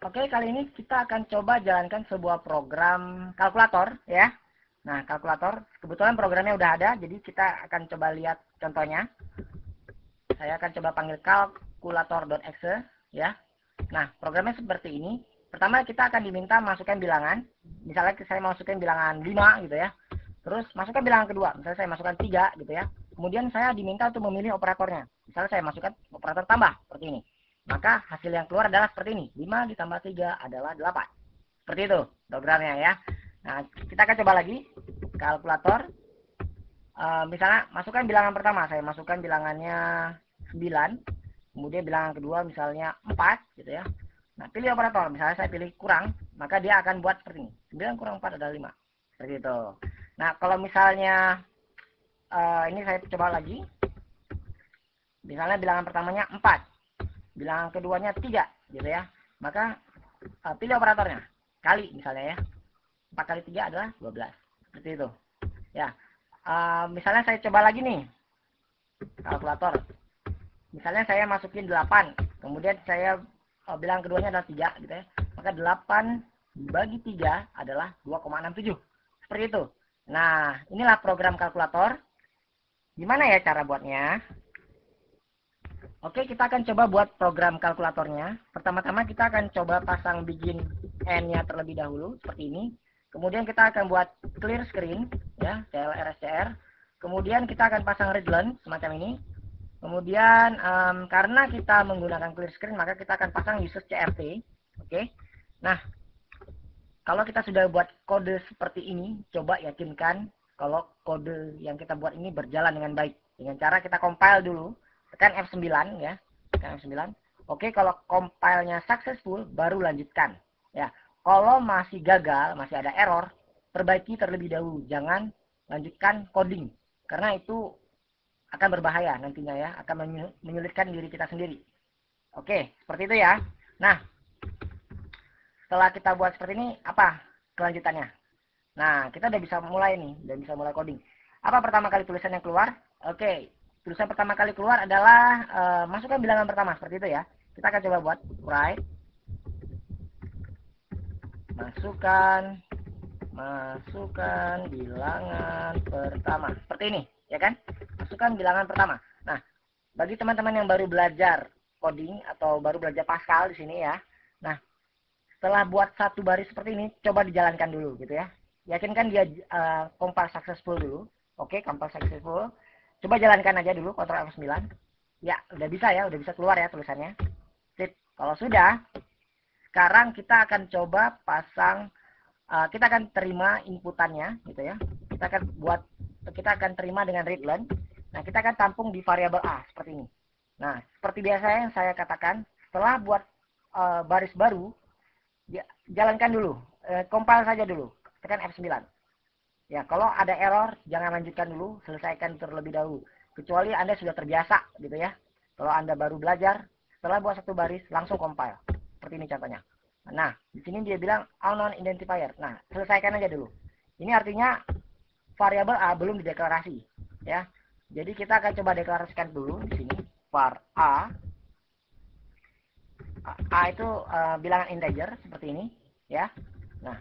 Oke, kali ini kita akan coba jalankan sebuah program kalkulator ya. Nah, kalkulator kebetulan programnya udah ada, jadi kita akan coba lihat contohnya. Saya akan coba panggil kalkulator.exe ya. Nah, programnya seperti ini. Pertama kita akan diminta masukkan bilangan. Misalnya saya masukkan bilangan 5 gitu ya. Terus masukkan bilangan kedua, misalnya saya masukkan 3 gitu ya. Kemudian saya diminta untuk memilih operatornya. Misalnya saya masukkan operator tambah seperti ini. Maka hasil yang keluar adalah seperti ini. 5 ditambah 3 adalah 8. Seperti itu programnya ya. Nah, kita akan coba lagi. Kalkulator. Misalnya masukkan bilangan pertama. Saya masukkan bilangannya 9. Kemudian bilangan kedua misalnya 4 gitu ya. Nah, pilih operator. Misalnya saya pilih kurang. Maka dia akan buat seperti ini. 9 kurang 4 adalah 5. Seperti itu. Nah, kalau misalnya ini saya coba lagi. Misalnya bilangan pertamanya 4. Bilangan keduanya 3 gitu ya. Maka pilih operatornya. Kali misalnya ya. 4 kali 3 adalah 12. Seperti itu. Ya. Misalnya saya coba lagi nih. Kalkulator. Misalnya saya masukin 8. Kemudian saya bilangan keduanya adalah 3 gitu ya. Maka 8 bagi 3 adalah 2,67. Seperti itu. Nah, inilah program kalkulator. Gimana ya cara buatnya? Oke, kita akan coba buat program kalkulatornya. Pertama-tama kita akan coba pasang begin N-nya terlebih dahulu, seperti ini. Kemudian kita akan buat clear screen, ya, CLR. Kemudian kita akan pasang readline, semacam ini. Kemudian, karena kita menggunakan clear screen, maka kita akan pasang uses CRT. Oke. Nah, kalau kita sudah buat kode seperti ini, coba yakinkan kalau kode yang kita buat ini berjalan dengan baik. Dengan cara kita compile dulu. Tekan F9 ya, tekan F9. Oke, kalau compile-nya successful baru lanjutkan ya. Kalau masih gagal, masih ada error, perbaiki terlebih dahulu, jangan lanjutkan coding karena itu akan berbahaya nantinya ya, akan menyulitkan diri kita sendiri. Oke, seperti itu ya. Nah, setelah kita buat seperti ini, apa kelanjutannya? Nah, kita udah bisa mulai nih, udah bisa mulai coding. Apa pertama kali tulisan yang keluar? Oke. Tulisan pertama kali keluar adalah masukkan bilangan pertama seperti itu ya. Kita akan coba buat write, masukkan bilangan pertama seperti ini ya kan, masukkan bilangan pertama. Nah, bagi teman-teman yang baru belajar coding atau baru belajar Pascal di sini ya, nah setelah buat satu baris seperti ini, coba dijalankan dulu gitu ya, yakinkan dia compile successful dulu. Oke, compile successful. Coba jalankan aja dulu, Ctrl F9. Ya, udah bisa ya, udah bisa keluar ya tulisannya. Sip. Kalau sudah, sekarang kita akan coba pasang, kita akan terima inputannya, gitu ya. Kita akan terima dengan readline. Nah, kita akan tampung di variabel A, seperti ini. Nah, seperti biasa yang saya katakan, setelah buat baris baru, jalankan dulu, compile saja dulu, tekan F9. Ya, kalau ada error, jangan lanjutkan dulu, selesaikan terlebih dahulu. Kecuali Anda sudah terbiasa, gitu ya. Kalau Anda baru belajar, setelah buat satu baris, langsung compile. Seperti ini contohnya. Nah, di sini dia bilang unknown identifier. Nah, selesaikan aja dulu. Ini artinya variabel A belum dideklarasi, ya. Jadi kita akan coba deklarasikan dulu di sini var A. A itu bilangan integer seperti ini, ya. Nah,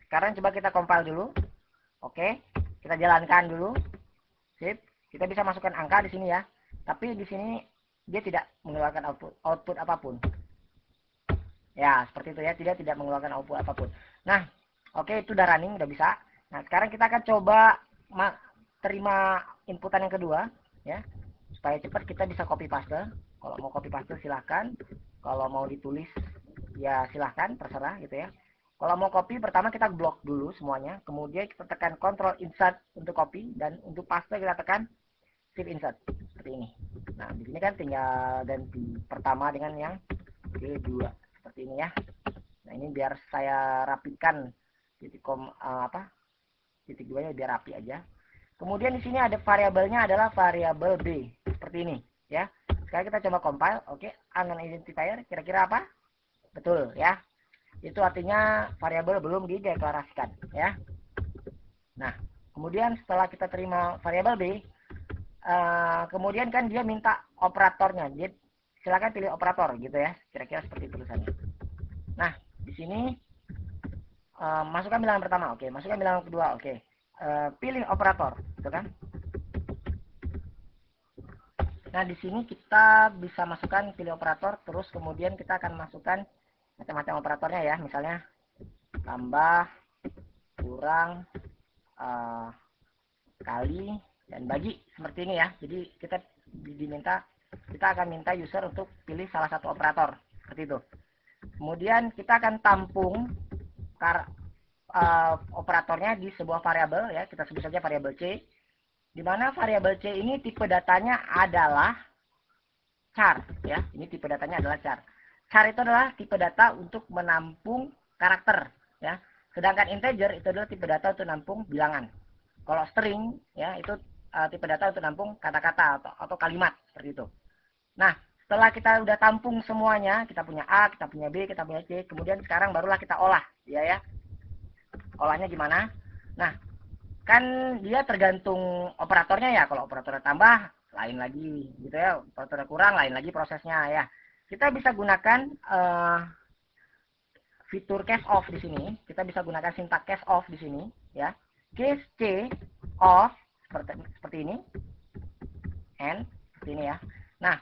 sekarang coba kita compile dulu. Oke, kita jalankan dulu. Sip. Kita bisa masukkan angka di sini ya. Tapi di sini dia tidak mengeluarkan output apapun. Ya, seperti itu ya. Tidak mengeluarkan output apapun. Nah, oke, itu udah running, udah bisa. Nah, sekarang kita akan coba terima inputan yang kedua ya. Supaya cepat kita bisa copy paste. Kalau mau copy paste silahkan. Kalau mau ditulis ya silahkan, terserah gitu ya. Kalau mau copy, pertama kita blok dulu semuanya. Kemudian kita tekan Ctrl Insert untuk copy. Dan untuk paste kita tekan Shift Insert. Seperti ini. Nah, di sini kan tinggal ganti pertama dengan yang kedua. Seperti ini ya. Nah, ini biar saya rapikan titik titik 2-nya biar rapi aja. Kemudian di sini ada variabelnya adalah variabel B. Seperti ini. Ya. Sekarang kita coba compile. Oke, unknown identifier. Kira-kira apa? Betul ya. Itu artinya variabel belum dideklarasikan ya. Nah, kemudian setelah kita terima variabel B, kemudian kan dia minta operatornya. Jadi silakan pilih operator gitu ya. Kira-kira seperti tulisannya. Nah, Di sini masukkan bilangan pertama, oke. Masukkan bilangan kedua, oke. Pilih operator, gitu kan? Nah, di sini kita bisa masukkan pilih operator, terus kemudian kita akan masukkan macam-macam operatornya ya, misalnya tambah, kurang, kali, dan bagi, seperti ini ya. Jadi kita akan minta user untuk pilih salah satu operator, seperti itu. Kemudian kita akan tampung operatornya di sebuah variabel ya, kita sebut saja variabel C, di mana variabel C ini tipe datanya adalah char ya. Ini tipe datanya adalah char. Char itu adalah tipe data untuk menampung karakter ya. Sedangkan integer itu adalah tipe data untuk menampung bilangan. Kalau string ya itu tipe data untuk menampung kata-kata atau kalimat seperti itu. Nah, setelah kita udah tampung semuanya, kita punya A, kita punya B, kita punya C, kemudian sekarang barulah kita olah ya. Olahnya gimana? Nah, kan dia tergantung operatornya ya. Kalau operatornya tambah, lain lagi gitu ya. Operatornya kurang, lain lagi prosesnya ya. Kita bisa gunakan fitur case off di sini. Kita bisa gunakan sintak case off di sini ya. Case C off seperti ini. N seperti ini ya. Nah,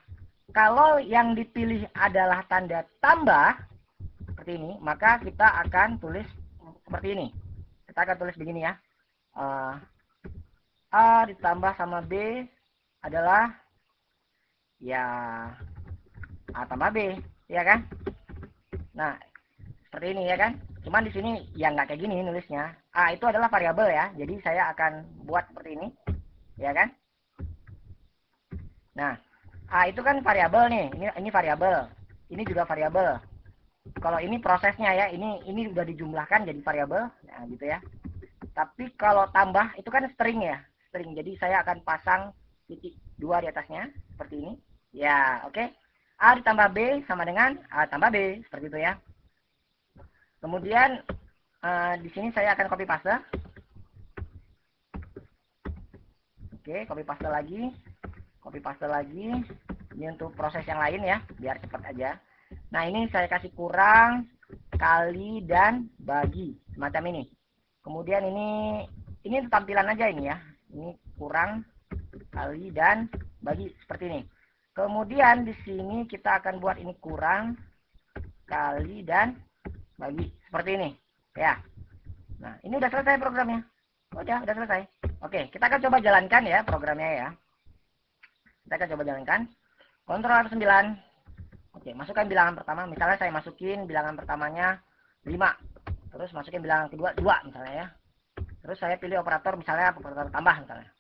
kalau yang dipilih adalah tanda tambah seperti ini, maka kita akan tulis seperti ini. Kita akan tulis begini ya. A ditambah sama B adalah ya A tambah B, ya kan? Nah, seperti ini ya kan? Cuman di sini ya nggak kayak gini nulisnya. A itu adalah variabel ya, jadi saya akan buat seperti ini, ya kan? Nah, A itu kan variabel nih, ini variabel, ini juga variabel. Kalau ini prosesnya ya, ini udah dijumlahkan jadi variabel, nah gitu ya. Tapi kalau tambah itu kan string ya, string. Jadi saya akan pasang titik 2 di atasnya seperti ini. Ya, oke. A ditambah B sama dengan A tambah B, seperti itu ya. Kemudian di sini saya akan copy paste. Oke, copy paste lagi. Copy paste lagi. Ini untuk proses yang lain ya, biar cepat aja. Nah, ini saya kasih kurang, kali, dan bagi. Semacam ini. Kemudian ini tampilan aja ini ya. Ini kurang, kali, dan bagi seperti ini. Kemudian di sini kita akan buat ini kurang, kali, dan bagi seperti ini. Ya. Nah, ini udah selesai programnya. Udah selesai. Oke, kita akan coba jalankan ya programnya ya. Kita akan coba jalankan. Ctrl F9. Oke, masukkan bilangan pertama. Misalnya saya masukin bilangan pertamanya 5. Terus masukin bilangan kedua 2 misalnya ya. Terus saya pilih operator misalnya operator tambah misalnya.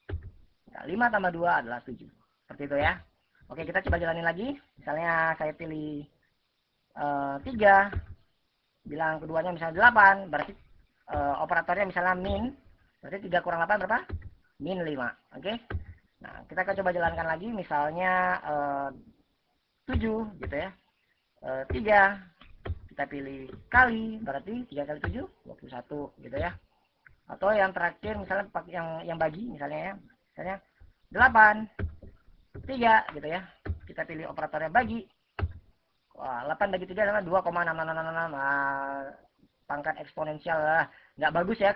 Nah, 5 tambah 2 adalah 7. Seperti itu ya. Oke, kita coba jalanin lagi. Misalnya saya pilih 3. Bilangan keduanya misalnya 8. Berarti operatornya misalnya min. Berarti 3 kurang 8 berapa? Min 5. Oke. Nah, kita akan coba jalankan lagi. Misalnya 7 gitu ya. 3. Kita pilih kali, berarti 3 kali 7, 21 gitu ya. Atau yang terakhir misalnya yang bagi misalnya ya. Misalnya 8, 3 gitu ya. Kita pilih operatornya bagi. Wah, 8 bagi 3 adalah 2,6666. Pangkat eksponensial lah. Nggak bagus ya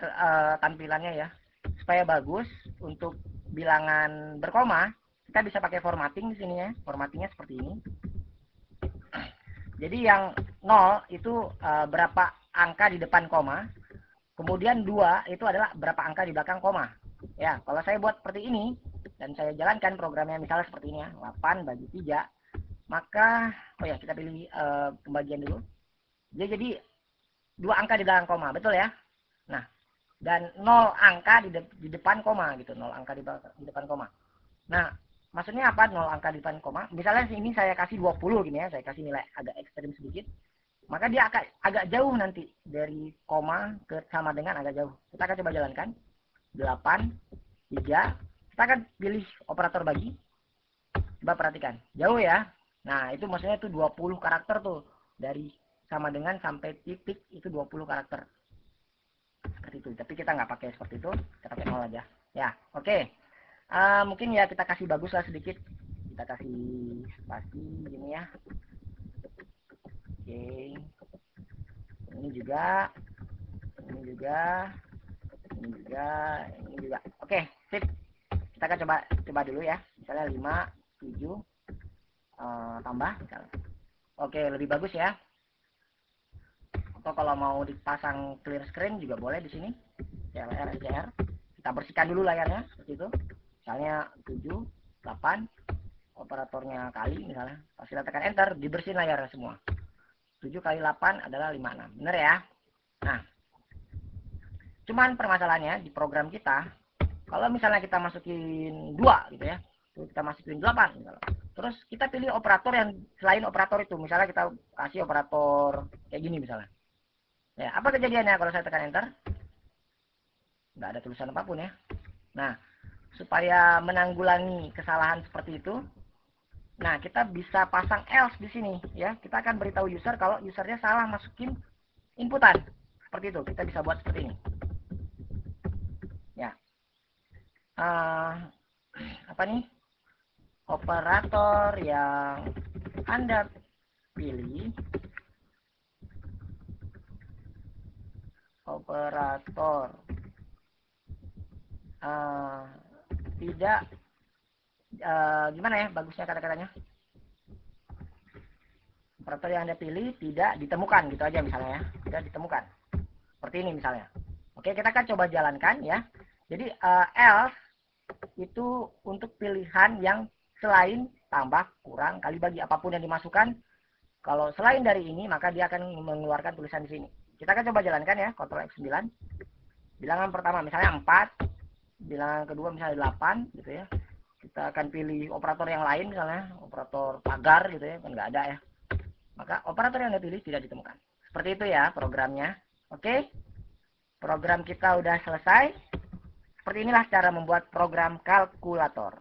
tampilannya ya. Supaya bagus untuk bilangan berkoma, kita bisa pakai formatting di sini ya. Formattingnya seperti ini. Jadi yang 0 itu berapa angka di depan koma. Kemudian 2 itu adalah berapa angka di belakang koma. Ya, kalau saya buat seperti ini dan saya jalankan programnya misalnya seperti ini ya, 8 bagi 3, maka oh ya kita pilih pembagian dulu. Jadi 2 angka di belakang koma, betul ya? Nah, dan 0 angka di depan koma gitu, 0 angka di depan koma. Nah, maksudnya apa 0 angka di depan koma? Misalnya sini saya kasih 20 gini ya, saya kasih nilai agak ekstrim sedikit. Maka dia agak jauh nanti dari koma ke sama dengan agak jauh. Kita akan coba jalankan. 8, 3. Kita akan pilih operator bagi. Coba perhatikan. Jauh ya. Nah, itu maksudnya itu 20 karakter tuh. Dari sama dengan sampai titik itu 20 karakter. Seperti itu. Tapi kita nggak pakai seperti itu. Kita pakai 0 aja. Ya, oke. Mungkin ya kita kasih bagus lah sedikit. Kita kasih spasi gini ya. Oke. ini juga, ini juga, ini juga, ini juga. Oke, sip. Kita akan coba dulu ya. Misalnya 5, 7 tambah misalnya. Oke, lebih bagus ya. Atau kalau mau dipasang clear screen juga boleh di sini. CLR, SCR. Kita bersihkan dulu layarnya seperti itu. Misalnya 7, 8, operatornya kali misalnya. Pas kita tekan enter, dibersihin layarnya semua. 7 kali 8 adalah 56. Bener ya? Nah, cuman permasalahannya di program kita, kalau misalnya kita masukin 2 gitu ya, kita masukin 8 misalnya. Terus kita pilih operator yang selain operator itu. Misalnya kita kasih operator kayak gini misalnya. Ya, apa kejadiannya kalau saya tekan enter? Nggak ada tulisan apapun ya. Nah, supaya menanggulangi kesalahan seperti itu, nah kita bisa pasang else di sini ya. Kita akan beritahu user kalau usernya salah masukin inputan. Seperti itu, kita bisa buat seperti ini. Ya. Apa nih? Operator yang Anda pilih, operator tidak gimana ya bagusnya kata-katanya, operator yang Anda pilih tidak ditemukan gitu aja misalnya ya, tidak ditemukan seperti ini misalnya. Oke, kita akan coba jalankan ya. Jadi else itu untuk pilihan yang selain, tambah, kurang, kali bagi, apapun yang dimasukkan. Kalau selain dari ini, maka dia akan mengeluarkan tulisan di sini. Kita akan coba jalankan ya, Ctrl F9. Bilangan pertama misalnya 4, bilangan kedua misalnya 8 gitu ya. Kita akan pilih operator yang lain misalnya, operator pagar gitu ya, kan nggak ada ya. Maka operator yang dipilih tidak ditemukan. Seperti itu ya programnya. Oke, program kita udah selesai. Seperti inilah cara membuat program kalkulator.